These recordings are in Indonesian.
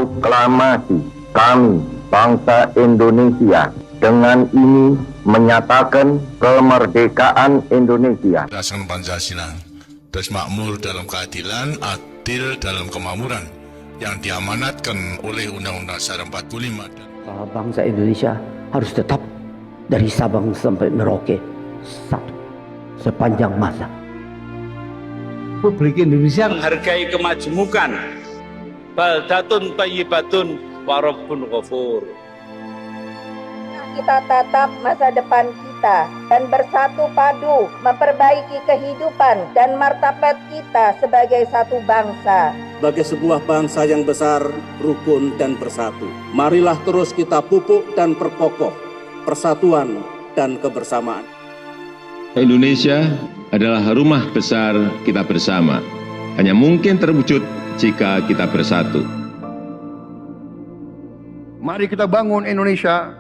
Proklamasi kami, bangsa Indonesia, dengan ini menyatakan kemerdekaan Indonesia. Berdasarkan Pancasila, terus makmur dalam keadilan, adil dalam kemakmuran, yang diamanatkan oleh Undang-Undang Dasar 45. Bangsa Indonesia harus tetap dari Sabang sampai Merauke satu sepanjang masa. Republik Indonesia menghargai kemajemukan, baldatun thayyibatun wa rabbun ghafur. Kita tatap masa depan kita dan bersatu padu memperbaiki kehidupan dan martabat kita sebagai satu bangsa. Sebagai sebuah bangsa yang besar, rukun dan bersatu. Marilah terus kita pupuk dan perkokoh persatuan dan kebersamaan. Indonesia adalah rumah besar kita bersama. Hanya mungkin terwujud jika kita bersatu. Mari kita bangun Indonesia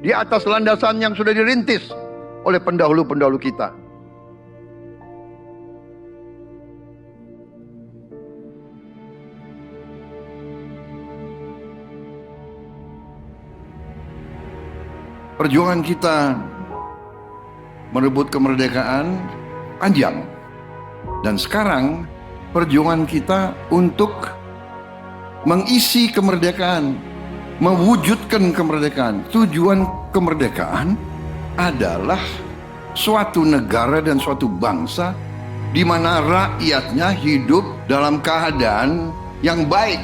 di atas landasan yang sudah dirintis oleh pendahulu-pendahulu kita. Perjuangan kita merebut kemerdekaan panjang. Dan sekarang perjuangan kita untuk mengisi kemerdekaan, mewujudkan kemerdekaan. Tujuan kemerdekaan adalah suatu negara dan suatu bangsa di mana rakyatnya hidup dalam keadaan yang baik.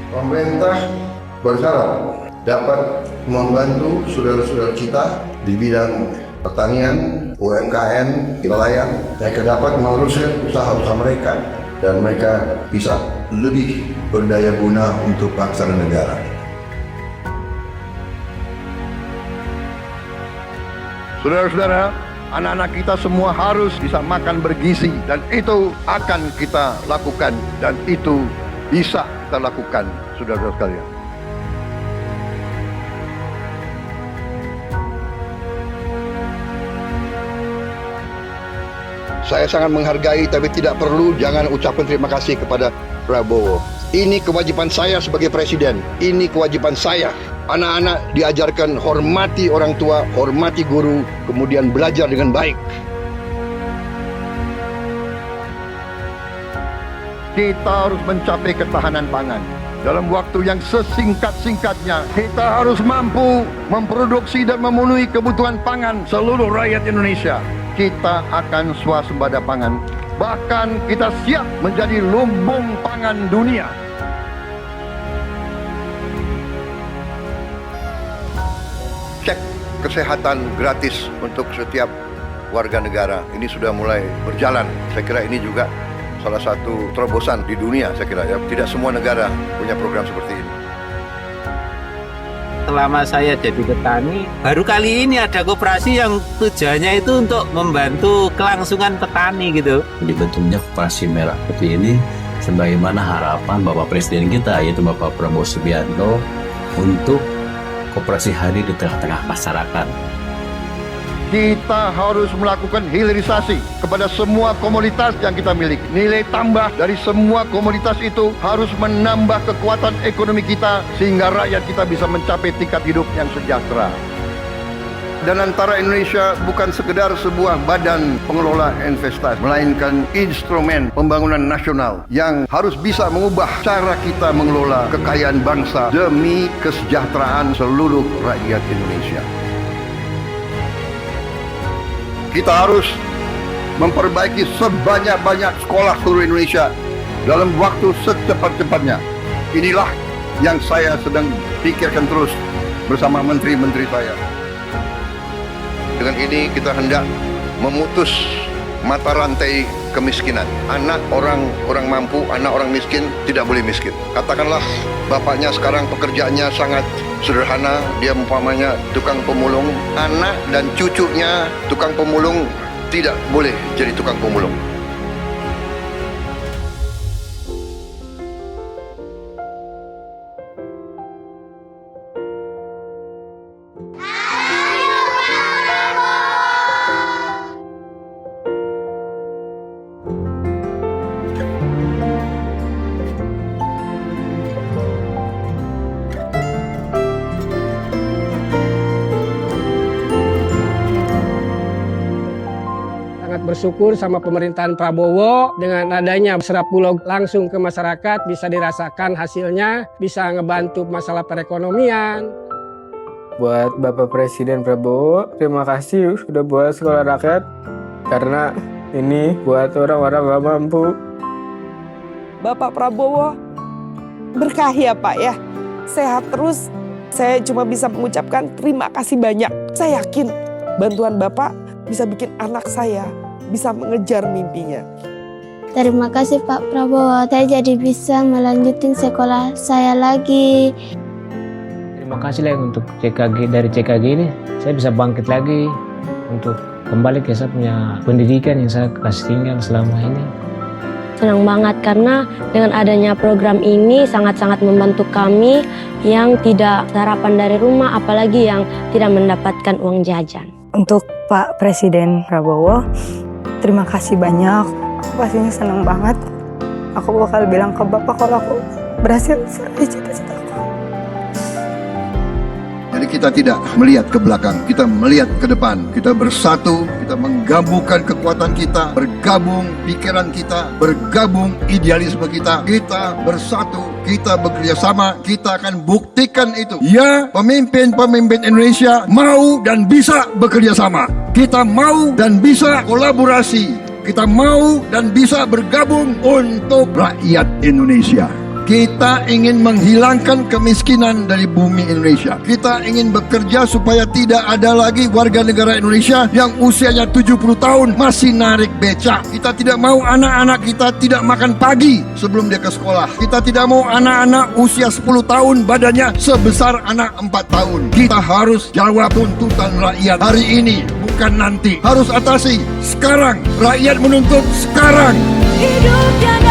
Pemerintah bersyarat dapat membantu saudara-saudara kita di bidang pertanian, UMKM, nelayan. Mereka dapat meneruskan usaha-usaha mereka dan mereka bisa lebih berdaya guna untuk bangsa dan negara. Saudara-saudara, anak-anak kita semua harus bisa makan bergizi dan itu akan kita lakukan dan itu bisa kita lakukan, saudara-saudara sekalian. Saya sangat menghargai tapi tidak perlu jangan ucapkan terima kasih kepada Prabowo. Ini kewajiban saya sebagai presiden. Ini kewajiban saya. Anak-anak diajarkan hormati orang tua, hormati guru, kemudian belajar dengan baik. Kita harus mencapai ketahanan pangan. Dalam waktu yang sesingkat-singkatnya, kita harus mampu memproduksi dan memenuhi kebutuhan pangan seluruh rakyat Indonesia. Kita akan swasembada pangan. Bahkan kita siap menjadi lumbung pangan dunia. Cek kesehatan gratis untuk setiap warga negara. Ini sudah mulai berjalan. Saya kira ini juga salah satu terobosan di dunia, saya kira ya. Tidak semua negara punya program seperti ini. Selama saya jadi petani, baru kali ini ada koperasi yang tujuannya itu untuk membantu kelangsungan petani gitu. Dibentuknya koperasi merah putih ini sebagaimana harapan Bapak Presiden kita, yaitu Bapak Prabowo Subianto, untuk koperasi hadir di tengah-tengah masyarakat. Kita harus melakukan hilirisasi kepada semua komoditas yang kita miliki. Nilai tambah dari semua komoditas itu harus menambah kekuatan ekonomi kita sehingga rakyat kita bisa mencapai tingkat hidup yang sejahtera. Dan antara Indonesia bukan sekedar sebuah badan pengelola investasi, melainkan instrumen pembangunan nasional yang harus bisa mengubah cara kita mengelola kekayaan bangsa demi kesejahteraan seluruh rakyat Indonesia. Kita harus memperbaiki sebanyak-banyak sekolah seluruh Indonesia dalam waktu secepat-cepatnya. Inilah yang saya sedang pikirkan terus bersama menteri-menteri saya. Dengan ini kita hendak memutus mata rantai kemiskinan. Anak orang mampu, anak orang miskin tidak boleh miskin. Katakanlah bapaknya sekarang pekerjaannya sangat sederhana, dia umpamanya tukang pemulung, anak dan cucunya tukang pemulung tidak boleh jadi tukang pemulung. bersyukur sama pemerintahan Prabowo dengan adanya Serap Pulau langsung ke masyarakat, bisa dirasakan hasilnya, bisa ngebantu masalah perekonomian. Buat Bapak Presiden Prabowo, terima kasih sudah buat sekolah rakyat, karena ini buat orang-orang gak mampu. Bapak Prabowo, berkah ya Pak ya, sehat terus. Saya cuma bisa mengucapkan terima kasih banyak. Saya yakin bantuan Bapak bisa bikin anak saya bisa mengejar mimpinya. Terima kasih Pak Prabowo, saya jadi bisa melanjutin sekolah saya lagi. Terima kasih lah untuk CKG, dari CKG ini saya bisa bangkit lagi untuk kembali ke saya punya pendidikan yang saya kasih tinggal selama ini. Senang banget karena dengan adanya program ini sangat-sangat membantu kami yang tidak sarapan dari rumah, apalagi yang tidak mendapatkan uang jajan. Untuk Pak Presiden Prabowo, terima kasih banyak. Aku pastinya senang banget. Aku bakal bilang ke Bapak kalau aku berhasil meraih cita-citaku. Jadi kita tidak melihat ke belakang, kita melihat ke depan. Kita bersatu, kita menggabungkan kekuatan kita, bergabung pikiran kita, bergabung idealisme kita. Kita bersatu, kita bekerja sama, kita akan buktikan itu. Ya, pemimpin-pemimpin Indonesia mau dan bisa bekerja sama. Kita mau dan bisa kolaborasi. Kita mau dan bisa bergabung untuk rakyat Indonesia. Kita ingin menghilangkan kemiskinan dari bumi Indonesia. Kita ingin bekerja supaya tidak ada lagi warga negara Indonesia yang usianya 70 tahun masih narik becak. Kita tidak mau anak-anak kita tidak makan pagi sebelum dia ke sekolah. Kita tidak mau anak-anak usia 10 tahun badannya sebesar anak 4 tahun. Kita harus jawab tuntutan rakyat hari ini, bukan nanti. Harus atasi sekarang. Rakyat menuntut sekarang. Hidup yang